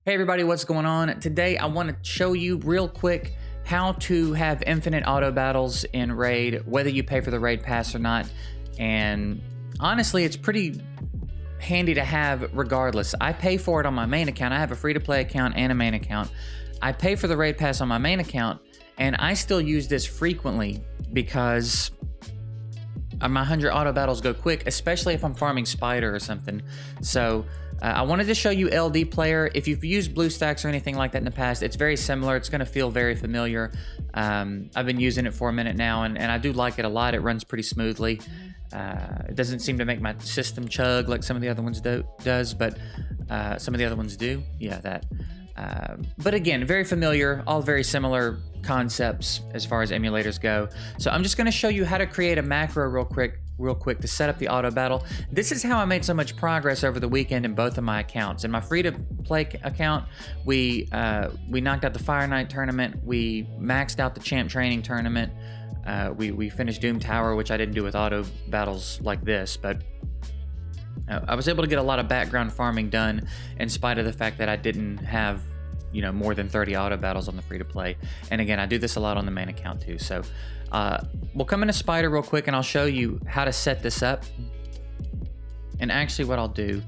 Hey everybody, what's going on? Today I want to show you real quick how to have infinite auto battles in Raid, whether you pay for the Raid Pass or not. And honestly, it's pretty handy to have regardless. I pay for it on my main account. I have a free-to-play account and a main account. I pay for the Raid Pass on my main account, and I still use this frequently because my 100 auto battles go quick, especially if I'm farming Spider or something. So I wanted to show you LD Player. If you've used BlueStacks or anything like that in the past, it's very similar. It's going to feel very familiar. I've been using it for a minute now, and I do like it a lot. It runs pretty smoothly. It doesn't seem to make my system chug like some of the other ones does, but some of the other ones do. Yeah, that. But again, very familiar, all very similar concepts as far as emulators go. So I'm just going to show you how to create a macro real quick to set up the auto battle. This is how I made so much progress over the weekend in both of my accounts. In my free-to-play account, we knocked out the Fire Knight tournament. We maxed out the Champ Training tournament. We finished Doom Tower, which I didn't do with auto battles like this, but I was able to get a lot of background farming done in spite of the fact that I didn't have, you know, more than 30 auto battles on the free-to-play. And again, I do this a lot on the main account too. So we'll come into Spider real quick and I'll show you how to set this up. And actually what I'll do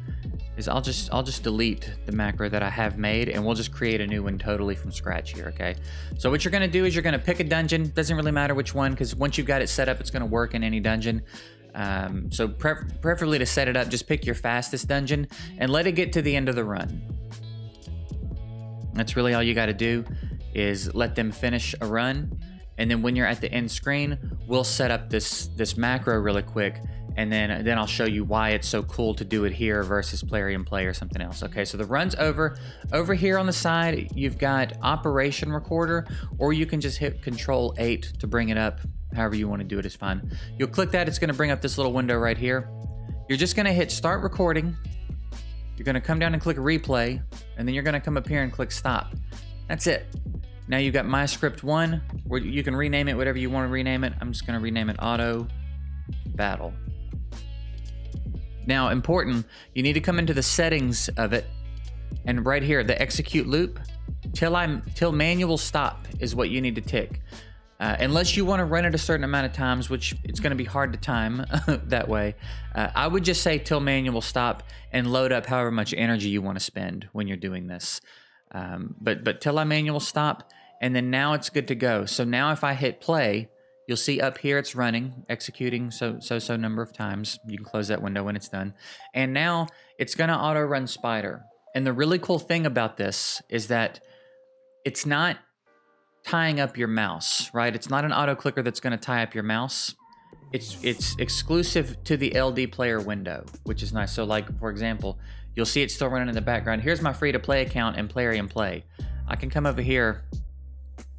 is I'll just delete the macro that I have made, and we'll just create a new one totally from scratch here, okay? So what you're gonna do is you're gonna pick a dungeon. Doesn't really matter which one, because once you've got it set up, it's gonna work in any dungeon. So preferably to set it up, just pick your fastest dungeon and let it get to the end of the run. That's really all you got to do, is let them finish a run, and then when you're at the end screen, we'll set up this macro really quick, and then I'll show you why it's so cool to do it here versus Plarium Play or something else. Okay, so the run's over. Over here on the side, you've got Operation Recorder, or you can just hit Control-8 to bring it up. However you want to do it is fine. You'll click that, it's going to bring up this little window right here. You're just going to hit Start Recording. You're going to come down and click Replay, and then you're going to come up here and click Stop. That's it. Now you've got My Script 1, where you can rename it whatever you want to rename it. I'm just going to rename it Auto Battle. Now, important, you need to come into the settings of it, and right here, the execute loop, till manual stop is what you need to tick. Unless you want to run it a certain amount of times, which it's going to be hard to time that way, I would just say till manual stop and load up however much energy you want to spend when you're doing this. But till I manual stop, and then now it's good to go. So now if I hit play, you'll see up here it's running, executing so number of times. You can close that window when it's done. And now it's going to auto run Spider. And the really cool thing about this is that it's not tying up your mouse, right? It's not an auto clicker that's going to tie up your mouse. It's exclusive to the LD Player window, which is nice. So like, for example, you'll see it's still running in the background. Here's my free-to-play account in Plarium Play. I can come over here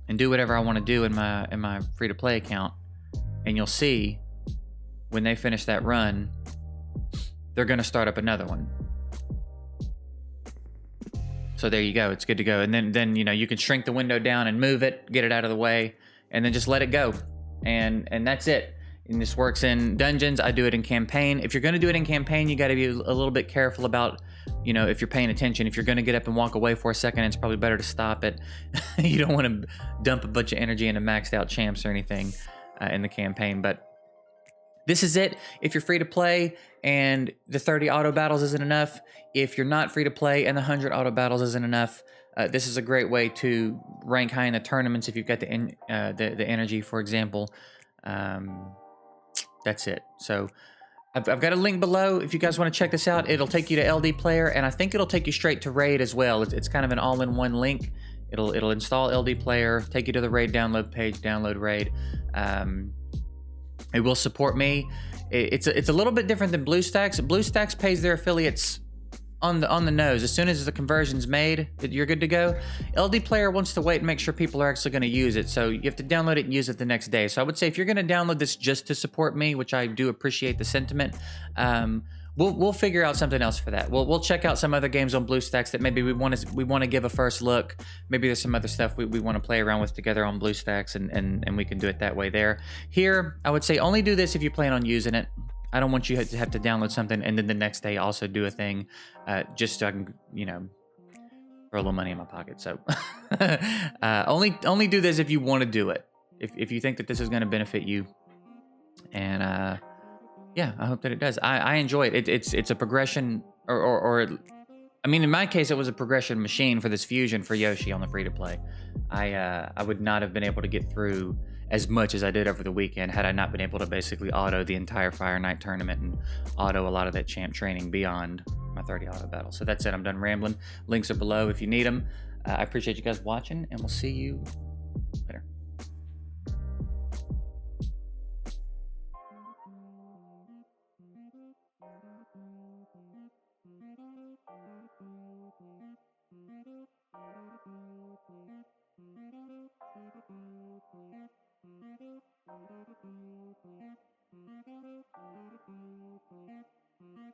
and do whatever I want to do in my free-to-play account, and you'll see when they finish that run, they're going to start up another one. So there you go, it's good to go. And then you know, you can shrink the window down and move it, get it out of the way, and then just let it go. And that's it. And this works in dungeons. I do it in campaign. If you're gonna do it in campaign, you gotta be a little bit careful about, you know, if you're paying attention. If you're gonna get up and walk away for a second, it's probably better to stop it. You don't wanna dump a bunch of energy into maxed out champs or anything in the campaign, but this is it. If you're free to play and the 30 auto battles isn't enough, if you're not free to play and the 100 auto battles isn't enough, this is a great way to rank high in the tournaments if you've got the energy, for example. That's it. So I've got a link below. If you guys want to check this out, it'll take you to LD Player, and I think it'll take you straight to Raid as well. It's kind of an all-in-one link. It'll install LD Player, take you to the Raid download page, download Raid. It will support me. It's a little bit different than BlueStacks. BlueStacks pays their affiliates on the nose. As soon as the conversion's made, you're good to go. LD Player wants to wait and make sure people are actually going to use it, so you have to download it and use it the next day. So I would say if you're going to download this just to support me, which I do appreciate the sentiment, we'll figure out something else for that. We'll check out some other games on BlueStacks that maybe we want to give a first look. Maybe there's some other stuff we want to play around with together on BlueStacks, and we can do it that way there. Here, I would say only do this if you plan on using it. I don't want you to have to download something and then the next day also do a thing, just so I can, you know, throw a little money in my pocket. So only do this if you want to do it. If you think that this is going to benefit you. And yeah, I hope that it does. I enjoy it. It's a progression, or I mean, in my case, it was a progression machine for this fusion for Yoshi on the free to play. I would not have been able to get through as much as I did over the weekend had I not been able to basically auto the entire Fire Night tournament and auto a lot of that champ training beyond my 30 auto battle. So that's it. I'm done rambling. Links are below if you need them. I appreciate you guys watching, and we'll see you later.